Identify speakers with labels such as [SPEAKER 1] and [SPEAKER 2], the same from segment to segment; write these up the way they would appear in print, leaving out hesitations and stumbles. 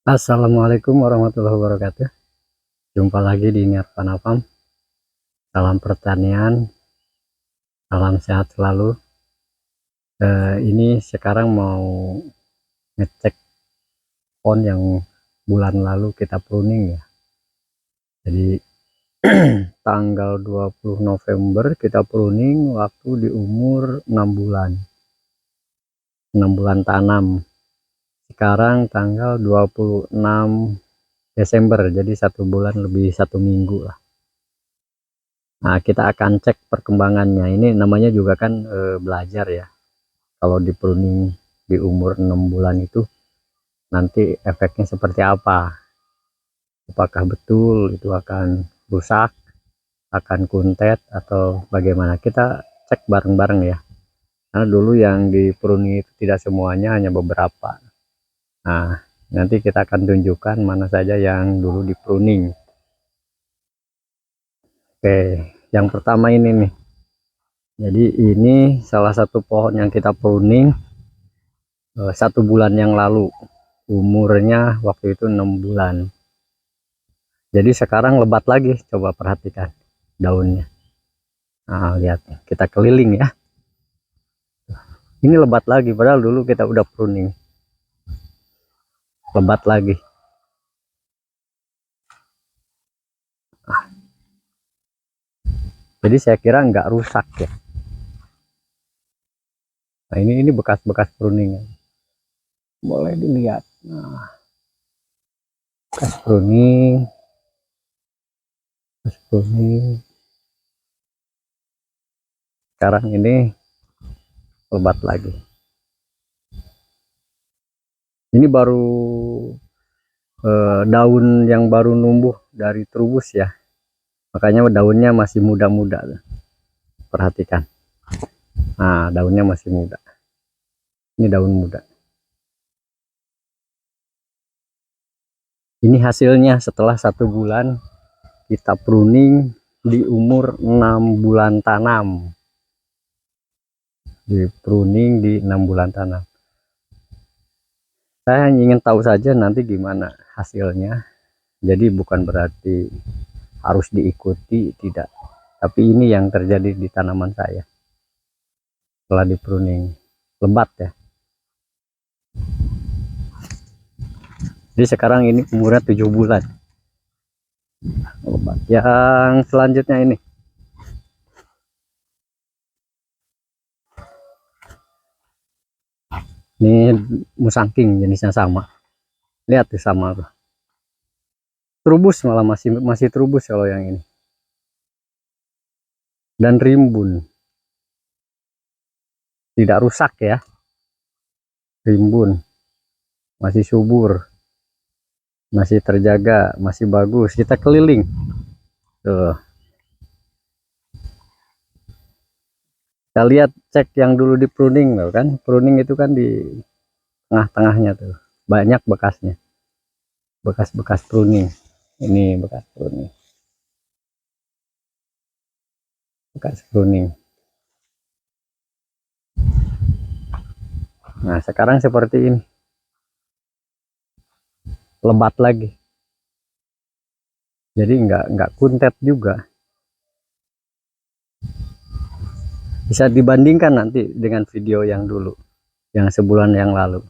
[SPEAKER 1] Assalamualaikum warahmatullahi wabarakatuh. Jumpa lagi di Nirvana Farm. Salam pertanian, salam sehat selalu. Ini sekarang mau ngecek pohon yang bulan lalu kita pruning ya. Jadi tanggal 20 November kita pruning waktu di umur 6 bulan. 6 bulan tanam. Sekarang tanggal 26 Desember, jadi 1 bulan lebih 1 minggu lah. Nah, kita akan cek perkembangannya. Ini namanya juga kan belajar ya. Kalau di pruning di umur 6 bulan itu nanti efeknya seperti apa? Apakah betul itu akan rusak, akan kuntet atau bagaimana? Kita cek bareng-bareng ya. Karena dulu yang di pruning itu tidak semuanya, hanya beberapa. Nah, nanti kita akan tunjukkan mana saja yang dulu di pruning. Oke, yang pertama ini nih. Jadi ini salah satu pohon yang kita pruning 1 bulan yang lalu. Umurnya waktu itu 6 bulan. Jadi sekarang lebat lagi, coba perhatikan daunnya. Nah, lihat, kita keliling ya. Ini lebat lagi, padahal dulu kita udah pruning. Lebat lagi. Jadi saya kira nggak rusak ya. Nah, ini bekas-bekas pruning. Boleh dilihat. Nah, bekas pruning. Bekas pruning. Sekarang ini lebat lagi. Ini baru daun yang baru numbuh dari trubus ya. Makanya daunnya masih muda-muda. Perhatikan. Nah, daunnya masih muda. Ini daun muda. Ini hasilnya setelah 1 bulan kita pruning di umur 6 bulan tanam. Di pruning di 6 bulan tanam. Saya hanya ingin tahu saja nanti gimana hasilnya. Jadi bukan berarti harus diikuti, tidak. Tapi ini yang terjadi di tanaman saya setelah di pruning. Lebat ya. Jadi sekarang ini umurnya 7 bulan. Lebat. Yang selanjutnya ini. Ini musangking, jenisnya sama. Lihat tuh sama tuh. Trubus malah masih trubus kalau yang ini. Dan rimbun. Tidak rusak ya. Rimbun. Masih subur. Masih terjaga, masih bagus. Kita keliling. Tuh. Kita lihat, cek yang dulu di pruning loh kan. Pruning itu kan di tengah-tengahnya tuh. Banyak bekasnya. Bekas-bekas pruning. Ini bekas pruning. Bekas pruning. Nah, sekarang seperti ini. Lebat lagi. Jadi nggak kuntet juga. Bisa dibandingkan nanti dengan video yang dulu, yang sebulan yang lalu.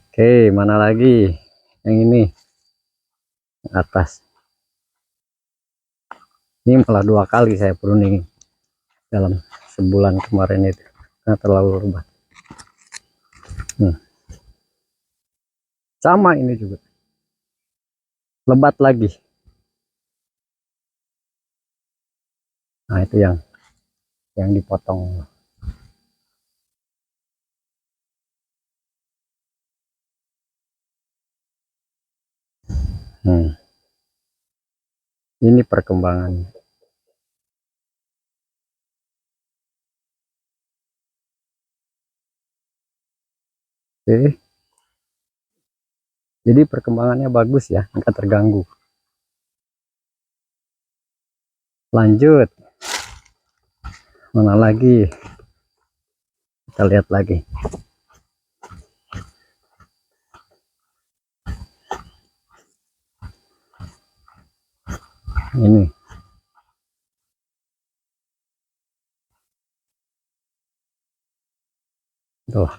[SPEAKER 1] Oke, mana lagi? Yang ini atas. Ini malah 2 kali saya pruning dalam sebulan kemarin itu, karena terlalu lebat. Sama ini juga lebat lagi. Nah, itu yang dipotong. Ini perkembangannya. Oke. Jadi perkembangannya bagus ya, nggak terganggu. Lanjut. Mana lagi? Kita lihat lagi. ini tuh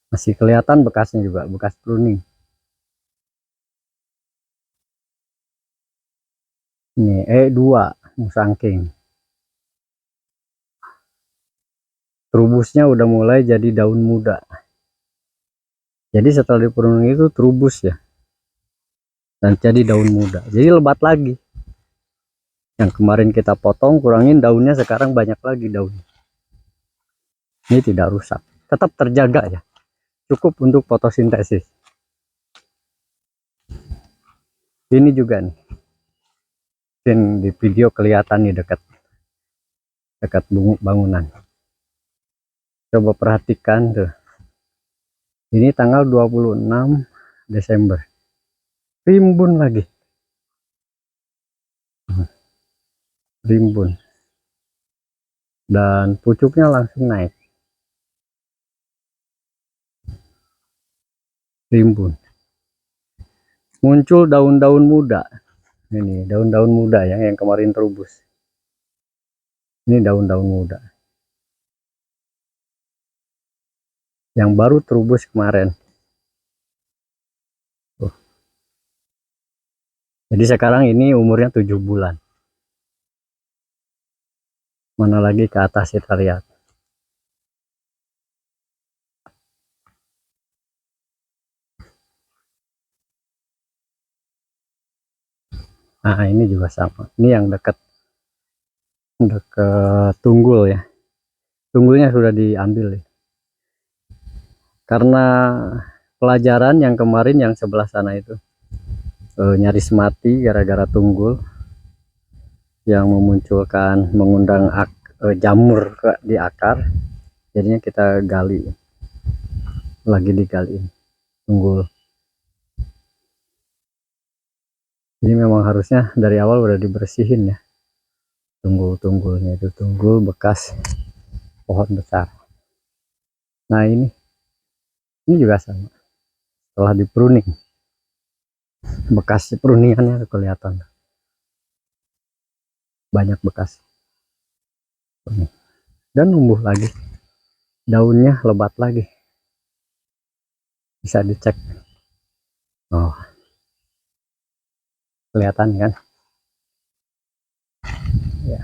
[SPEAKER 1] masih kelihatan bekasnya juga, bekas pruning. Ini E2 musangking, trubusnya udah mulai jadi daun muda. Jadi setelah dipruning itu trubus ya, dan jadi daun muda, jadi lebat lagi. Yang kemarin kita potong kurangin daunnya, sekarang banyak lagi daun. Ini tidak rusak, tetap terjaga ya, cukup untuk fotosintesis. Ini juga nih, mungkin di video kelihatan nih dekat bangunan. Coba perhatikan tuh, ini tanggal 26 Desember, rimbun lagi, rimbun, dan pucuknya langsung naik, rimbun, muncul daun-daun muda. Ini daun-daun muda ya, yang kemarin terubus, ini daun-daun muda yang baru terubus kemarin. Jadi sekarang ini umurnya 7 bulan. Mana lagi ke atas kita lihat. Nah ini juga sama, ini yang dekat tunggul ya, tunggulnya sudah diambil ya. Karena pelajaran yang kemarin yang sebelah sana itu nyaris mati gara-gara tunggul yang mengundang jamur di akar, jadinya kita gali, lagi digali tunggul. Jadi memang harusnya dari awal udah dibersihin ya, tunggul-tunggulnya itu, tunggul bekas pohon besar. Nah ini juga sama, setelah di pruning, bekas pruningannya kelihatan, banyak bekas pruning. Dan numbuh lagi, daunnya lebat lagi, bisa dicek. Oh, kelihatan kan ya.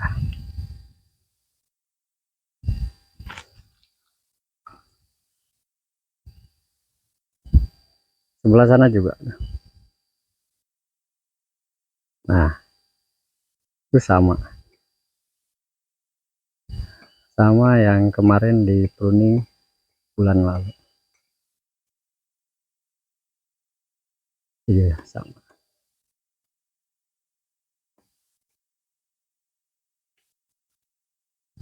[SPEAKER 1] Sebelah sana juga. Nah itu sama yang kemarin di pruning bulan lalu. Iya sama.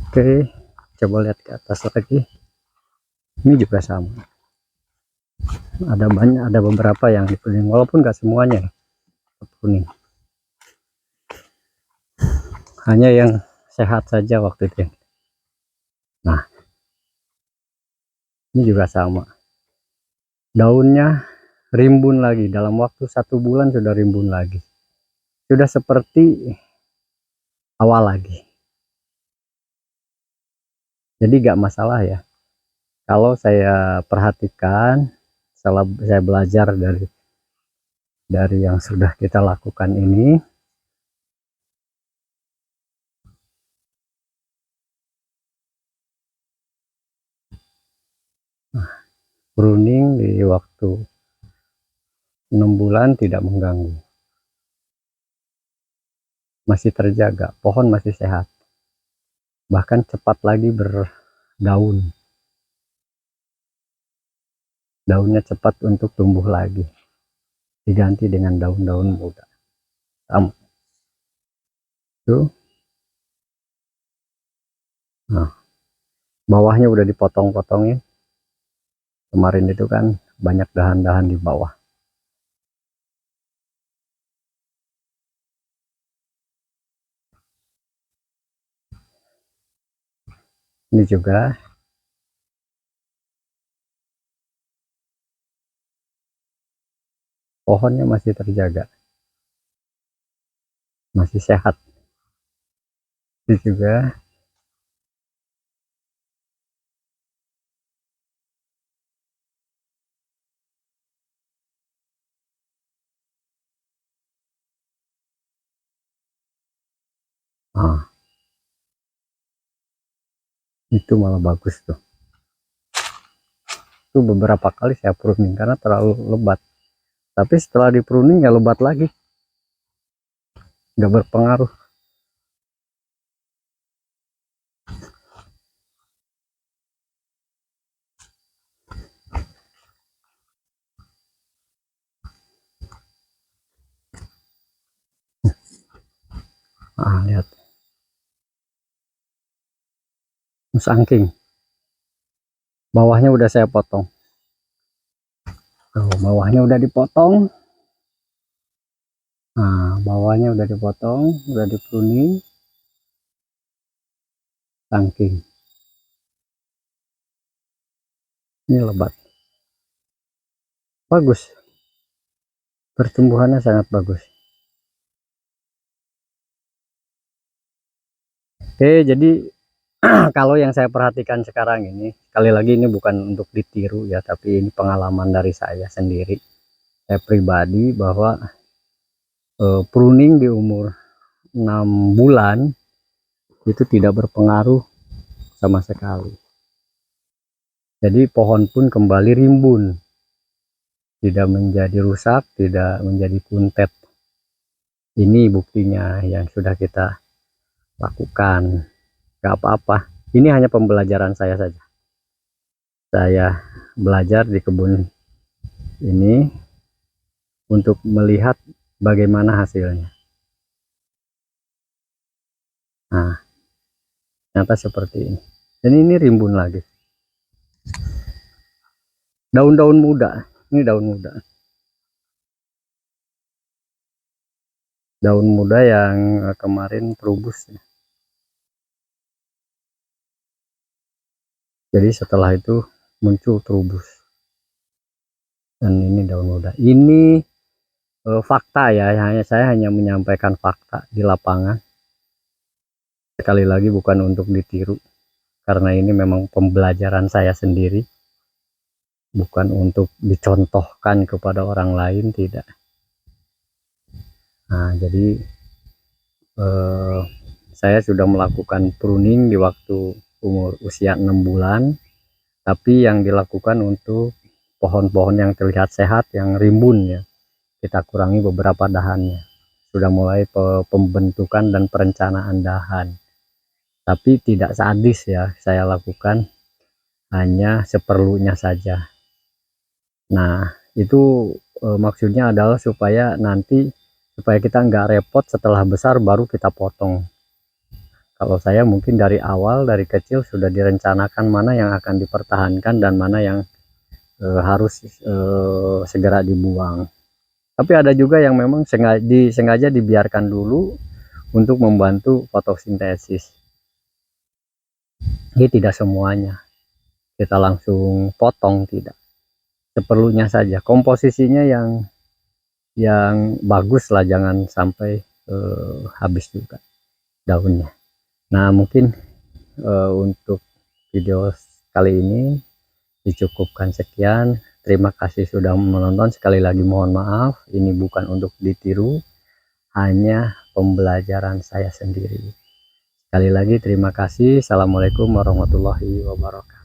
[SPEAKER 1] Oke, coba lihat ke atas lagi, ini juga sama, ada beberapa yang di pruning, walaupun nggak semuanya pruning, hanya yang sehat saja waktu itu. Nah ini juga sama, daunnya rimbun lagi, dalam waktu 1 bulan sudah rimbun lagi, sudah seperti awal lagi. Jadi gak masalah ya, kalau saya perhatikan setelah saya belajar dari yang sudah kita lakukan ini. Pruning di waktu 6 bulan tidak mengganggu, masih terjaga, pohon masih sehat, bahkan cepat lagi berdaun, daunnya cepat untuk tumbuh lagi, diganti dengan daun-daun muda. Sama tuh. Nah bawahnya udah dipotong-potongin, kemarin itu kan banyak dahan-dahan di bawah. Ini juga pohonnya masih terjaga, masih sehat. Itu juga itu malah bagus tuh. Itu beberapa kali saya pruning karena terlalu lebat, tapi setelah di pruning ya lebat lagi, nggak berpengaruh. Lihat musangking, bawahnya udah saya potong. Tuh, bawahnya udah dipotong. Bawahnya udah dipotong, udah dipruning. Sangking ini lebat, bagus, pertumbuhannya sangat bagus. Oke, jadi kalau yang saya perhatikan sekarang ini, sekali lagi ini bukan untuk ditiru ya, tapi ini pengalaman dari saya sendiri, saya pribadi, bahwa pruning di umur 6 bulan itu tidak berpengaruh sama sekali. Jadi pohon pun kembali rimbun, tidak menjadi rusak, tidak menjadi kuntet. Ini buktinya yang sudah kita lakukan. Gak apa-apa, ini hanya pembelajaran saya saja. Saya belajar di kebun ini untuk melihat bagaimana hasilnya. Nah, ternyata seperti ini. Dan ini rimbun lagi. Daun-daun muda, ini daun muda. Daun muda yang kemarin terubus. Jadi setelah itu muncul terubus. Dan ini daun muda. Ini fakta ya, saya hanya menyampaikan fakta di lapangan. Sekali lagi bukan untuk ditiru, karena ini memang pembelajaran saya sendiri, bukan untuk dicontohkan kepada orang lain, tidak. Nah, jadi saya sudah melakukan pruning di waktu usia 6 bulan, tapi yang dilakukan untuk pohon-pohon yang terlihat sehat, yang rimbun ya, kita kurangi beberapa dahannya. Sudah mulai pembentukan dan perencanaan dahan, tapi tidak sadis ya, saya lakukan hanya seperlunya saja. Nah, itu maksudnya adalah supaya kita nggak repot, setelah besar baru kita potong. Kalau saya mungkin dari awal, dari kecil sudah direncanakan mana yang akan dipertahankan dan mana yang harus segera dibuang. Tapi ada juga yang memang sengaja dibiarkan dulu untuk membantu fotosintesis. Ini tidak semuanya kita langsung potong, tidak. Seperlunya saja. Komposisinya yang bagus lah, jangan sampai habis juga daunnya. Nah, mungkin untuk video kali ini dicukupkan sekian. Terima kasih sudah menonton. Sekali lagi mohon maaf, ini bukan untuk ditiru, hanya pembelajaran saya sendiri. Sekali lagi terima kasih. Assalamualaikum warahmatullahi wabarakatuh.